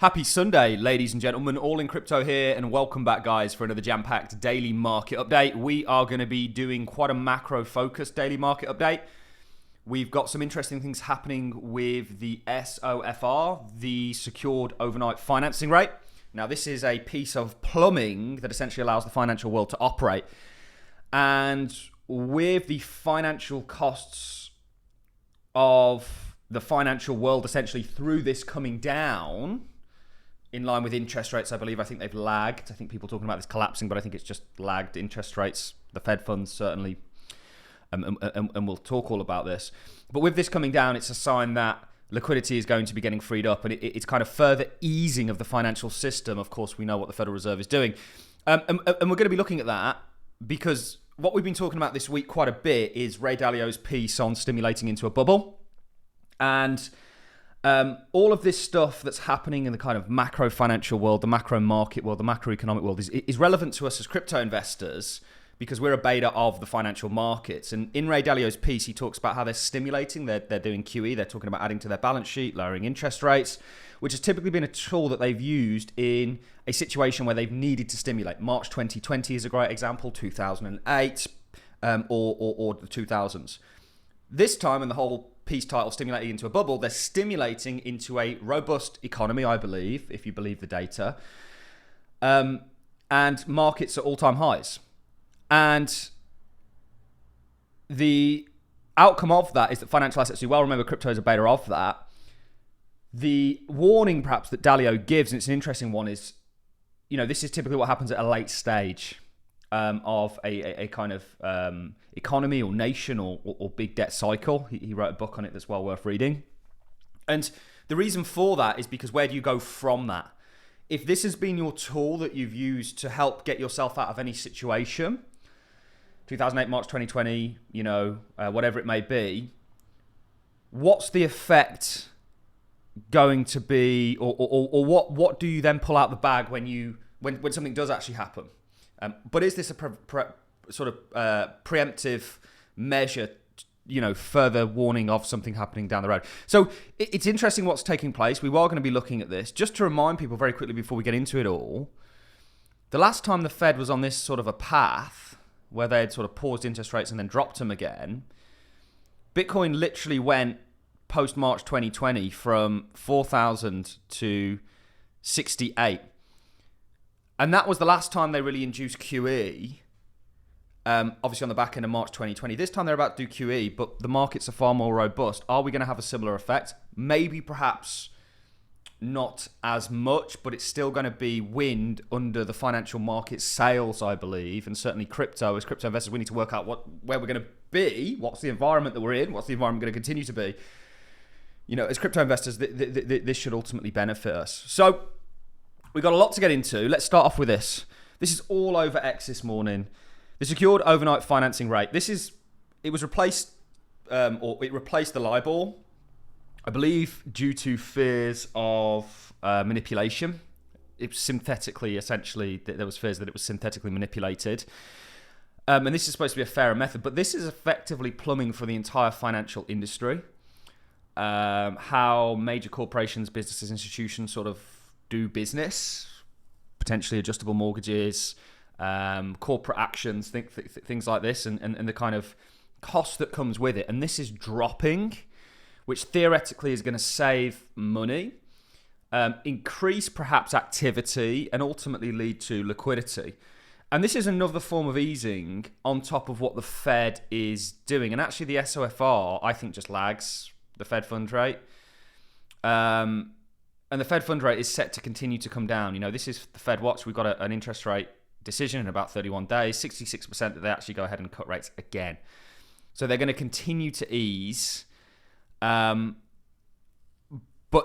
Happy Sunday, ladies and gentlemen. Allincrypto here, and welcome back, guys, for another jam-packed daily market update. We are going to be doing quite a macro-focused daily market update. We've got some interesting things happening with the SOFR, the Secured Overnight Financing Rate. Now, this is a piece of plumbing that essentially allows the financial world to operate. And with the financial costs of the financial world essentially through this coming down, in line with interest rates, I believe. I think they've lagged. I think people talking about this collapsing, but I think it's just lagged interest rates. The Fed funds certainly, and we'll talk all about this. But with this coming down, it's a sign that liquidity is going to be getting freed up, and it's kind of further easing of the financial system. Of course, we know what the Federal Reserve is doing. And we're going to be looking at that because what we've been talking about this week quite a bit is Ray Dalio's piece on stimulating into a bubble. And all of this stuff that's happening in the kind of macro financial world, the macro market world, the macroeconomic world is relevant to us as crypto investors because we're a beta of the financial markets. And in Ray Dalio's piece, he talks about how they're stimulating, they're doing QE, they're talking about adding to their balance sheet, lowering interest rates, which has typically been a tool that they've used in a situation where they've needed to stimulate. March 2020 is a great example, 2008, or the 2000s. This time, in the whole piece title, Stimulating into a Bubble, they're stimulating into a robust economy, I believe, if you believe the data. And markets at all-time highs. And the outcome of that is that financial assets do well. Remember, crypto is a beta of that. The warning, perhaps, that Dalio gives, and it's an interesting one, is, this is typically what happens at a late stage of a kind of economy or nation or big debt cycle. He wrote a book on it that's well worth reading. And the reason for that is because where do you go from that? If this has been your tool that you've used to help get yourself out of any situation, 2008, March 2020, whatever it may be, what's the effect going to be, or what do you then pull out the bag when something does actually happen? But is this a preemptive measure, further warning of something happening down the road? So it's interesting what's taking place. We are going to be looking at this. Just to remind people very quickly before we get into it all, the last time the Fed was on this sort of a path where they had sort of paused interest rates and then dropped them again, Bitcoin literally went post-March 2020 from 4,000 to 68. And that was the last time they really induced QE, obviously on the back end of March 2020. This time they're about to do QE, but the markets are far more robust. Are we going to have a similar effect? Maybe, perhaps not as much, but it's still going to be wind under the financial market sails, I believe. And certainly crypto, as crypto investors, we need to work out where we're going to be. What's the environment that we're in? What's the environment going to continue to be? As crypto investors, this should ultimately benefit us. So we've got a lot to get into. Let's start off with this. This is all over X this morning. The Secured Overnight Financing Rate. It replaced the LIBOR, I believe, due to fears of manipulation. It was synthetically, essentially, there was fears that it was synthetically manipulated. And this is supposed to be a fairer method, but this is effectively plumbing for the entire financial industry. How major corporations, businesses, institutions sort of do business, potentially adjustable mortgages, corporate actions, things like this, and the kind of cost that comes with it. And this is dropping, which theoretically is going to save money, increase perhaps activity, and ultimately lead to liquidity. And this is another form of easing on top of what the Fed is doing. And actually the SOFR, I think, just lags the Fed funds rate. And the Fed fund rate is set to continue to come down. This is the Fed watch. We've got an interest rate decision in about 31 days, 66% that they actually go ahead and cut rates again. So they're going to continue to ease. But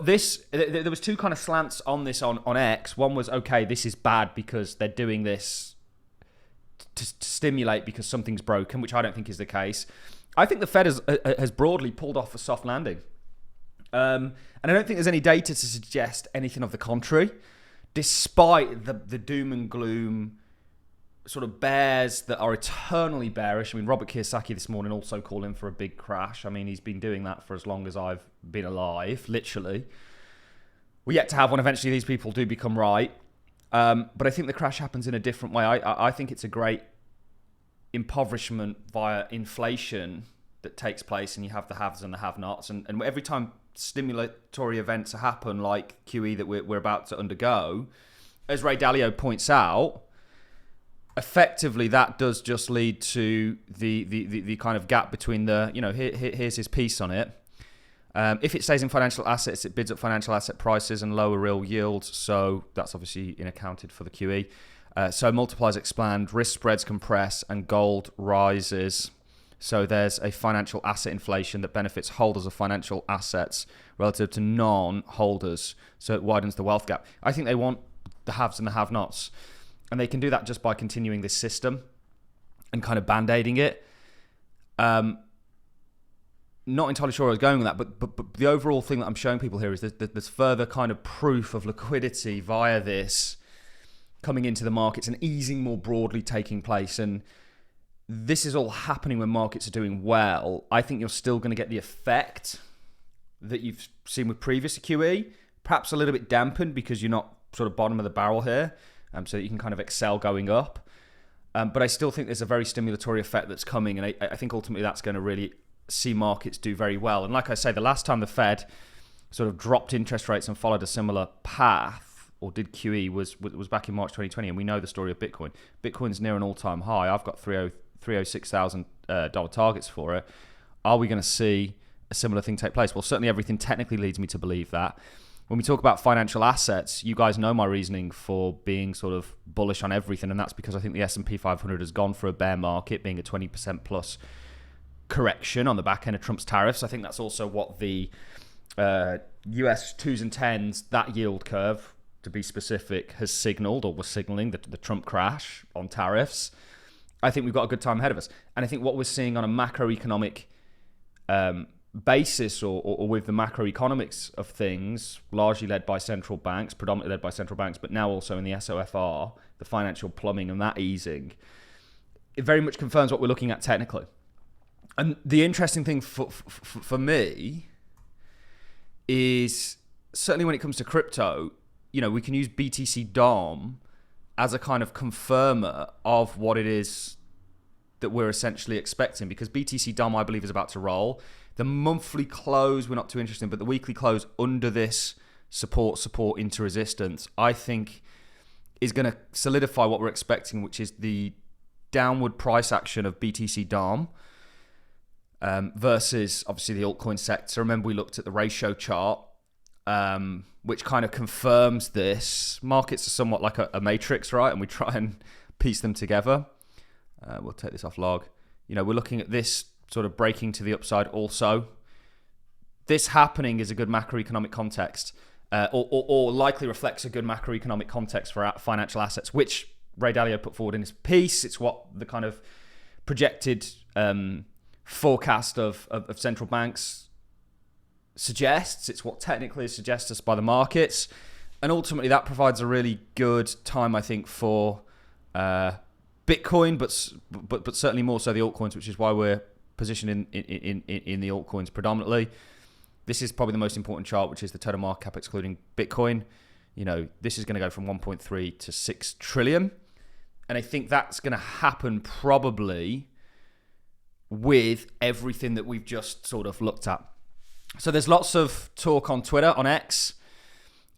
there was two kind of slants on this on X. One was, okay, this is bad because they're doing this to stimulate because something's broken, which I don't think is the case. I think the Fed has broadly pulled off a soft landing. And I don't think there's any data to suggest anything of the contrary, despite the doom and gloom sort of bears that are eternally bearish. I mean, Robert Kiyosaki this morning also calling for a big crash. I mean, he's been doing that for as long as I've been alive, literally. we're yet to have one. Eventually these people do become right. But I think the crash happens in a different way. I think it's a great impoverishment via inflation that takes place, and you have the haves and the have-nots. And every time stimulatory events happen, like QE that we're about to undergo, as Ray Dalio points out, effectively that does just lead to the kind of gap between the, here's his piece on it. If it stays in financial assets, it bids up financial asset prices and lower real yields. So that's obviously accounted for the QE. So multipliers expand, risk spreads compress, and gold rises. So there's a financial asset inflation that benefits holders of financial assets relative to non-holders. So it widens the wealth gap. I think they want the haves and the have-nots. And they can do that just by continuing this system and kind of band-aiding it. Not entirely sure where I was going with that, but the overall thing that I'm showing people here is that there's further kind of proof of liquidity via this coming into the markets and easing more broadly taking place. And this is all happening when markets are doing well. I think you're still going to get the effect that you've seen with previous QE, perhaps a little bit dampened because you're not sort of bottom of the barrel here, so that you can kind of excel going up. But I still think there's a very stimulatory effect that's coming, and I think ultimately that's going to really see markets do very well. And like I say, the last time the Fed sort of dropped interest rates and followed a similar path, or did QE, was back in March 2020, and we know the story of Bitcoin. Bitcoin's near an all-time high. I've got $306,000 targets for it. Are we going to see a similar thing take place? Well, certainly everything technically leads me to believe that. When we talk about financial assets, you guys know my reasoning for being sort of bullish on everything, and that's because I think the S&P 500 has gone for a bear market, being a 20% plus correction on the back end of Trump's tariffs. I think that's also what the US 2s and 10s, that yield curve, to be specific, has signaled, or was signaling the Trump crash on tariffs. I think we've got a good time ahead of us. And I think what we're seeing on a macroeconomic basis, or with the macroeconomics of things, largely led by central banks, predominantly led by central banks, but now also in the SOFR, the financial plumbing and that easing, it very much confirms what we're looking at technically. And the interesting thing for me is, certainly when it comes to crypto, we can use BTC DOM as a kind of confirmer of what it is that we're essentially expecting, because BTC DOM, I believe, is about to roll. The monthly close, we're not too interested in, but the weekly close under this support into resistance, I think is going to solidify what we're expecting, which is the downward price action of BTC DOM versus obviously the altcoin sector. Remember, we looked at the ratio chart, which kind of confirms this. Markets are somewhat like a matrix, right? And we try and piece them together. We'll take this off log. We're looking at this sort of breaking to the upside also. This happening is a good macroeconomic context, or likely reflects a good macroeconomic context for financial assets, which Ray Dalio put forward in his piece. It's what the kind of projected forecast of central banks suggests. It's what technically is suggested by the markets. And ultimately that provides a really good time, I think, for Bitcoin, but certainly more so the altcoins, which is why we're positioned in the altcoins predominantly. This is probably the most important chart, which is the total market cap excluding Bitcoin. This is going to go from 1.3 to 6 trillion. And I think that's going to happen probably with everything that we've just sort of looked at. So there's lots of talk on Twitter, on X,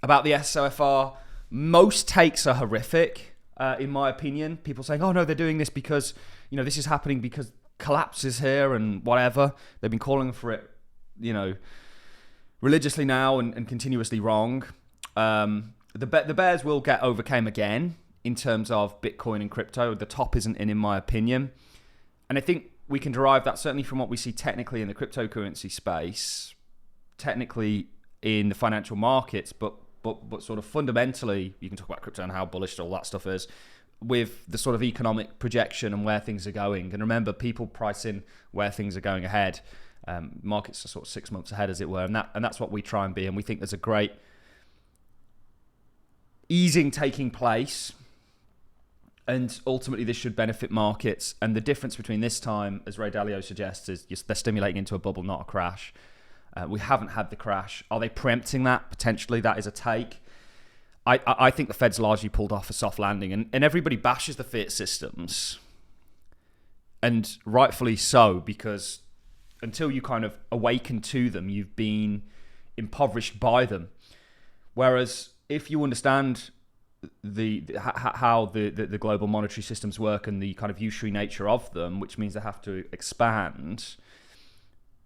about the SOFR. Most takes are horrific, in my opinion. People saying, oh no, they're doing this because, this is happening because collapse is here and whatever. They've been calling for it, religiously now and continuously wrong. The bears will get overcame again in terms of Bitcoin and crypto. The top isn't in my opinion. And I think we can derive that certainly from what we see technically in the cryptocurrency space, technically in the financial markets, but sort of fundamentally, you can talk about crypto and how bullish all that stuff is, with the sort of economic projection and where things are going. And remember, people price in where things are going ahead. Markets are sort of 6 months ahead, as it were, and that's what we try and be. And we think there's a great easing taking place, and ultimately this should benefit markets. And the difference between this time, as Ray Dalio suggests, is they're stimulating into a bubble, not a crash. We haven't had the crash. Are they preempting that? Potentially, that is a take. I think the Fed's largely pulled off a soft landing, and everybody bashes the fiat systems, and rightfully so, because until you kind of awaken to them, you've been impoverished by them. Whereas if you understand how the global monetary systems work and the kind of usury nature of them, which means they have to expand,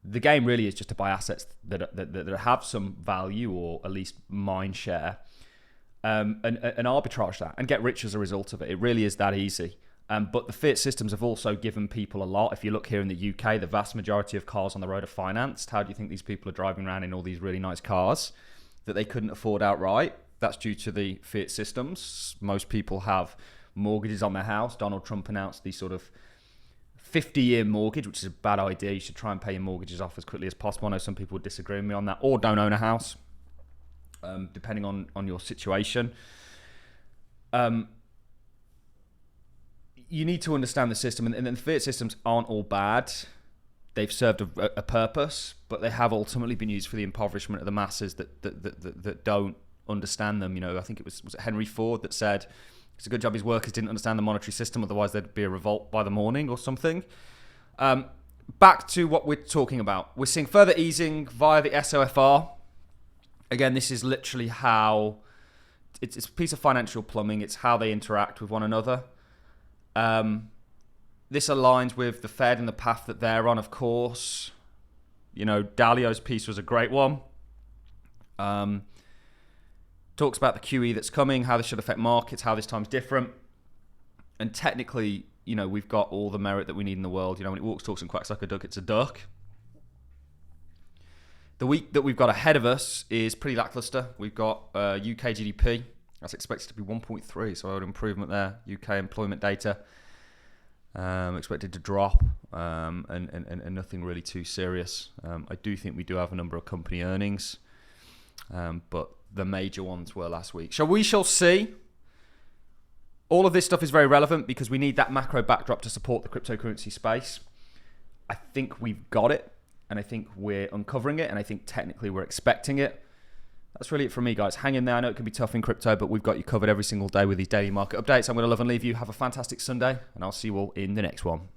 the game really is just to buy assets that have some value, or at least mind share, and arbitrage that and get rich as a result of it. It really is that easy. But the fiat systems have also given people a lot. If you look here in the UK, the vast majority of cars on the road are financed. How do you think these people are driving around in all these really nice cars that they couldn't afford outright? That's due to the fiat systems. Most people have mortgages on their house. Donald Trump announced the sort of 50-year mortgage, which is a bad idea. You should try and pay your mortgages off as quickly as possible. I know some people would disagree with me on that, or don't own a house, depending on your situation. You need to understand the system, and the fiat systems aren't all bad. They've served a purpose, but they have ultimately been used for the impoverishment of the masses that don't understand them. You know, I think was it Henry Ford that said it's a good job his workers didn't understand the monetary system, otherwise there'd be a revolt by the morning or something. Back to what we're talking about. We're seeing further easing via the SOFR. Again, this is literally how it's a piece of financial plumbing. It's how they interact with one another. This aligns with the Fed and the path that they're on, of course. You know, Dalio's piece was a great one. Talks about the QE that's coming, how this should affect markets, how this time's different. And technically, you know, we've got all the merit that we need in the world. You know, when it walks, talks, and quacks like a duck, it's a duck. The week that we've got ahead of us is pretty lackluster. We've got UK GDP. That's expected to be 1.3, so an improvement there. UK employment data expected to drop, and nothing really too serious. I do think we do have a number of company earnings, but the major ones were last week. So we shall see. All of this stuff is very relevant because we need that macro backdrop to support the cryptocurrency space. I think we've got it, and I think we're uncovering it, and I think technically we're expecting it. That's really it from me, guys. Hang in there. I know it can be tough in crypto, but we've got you covered every single day with these daily market updates. I'm going to love and leave you. Have a fantastic Sunday, and I'll see you all in the next one.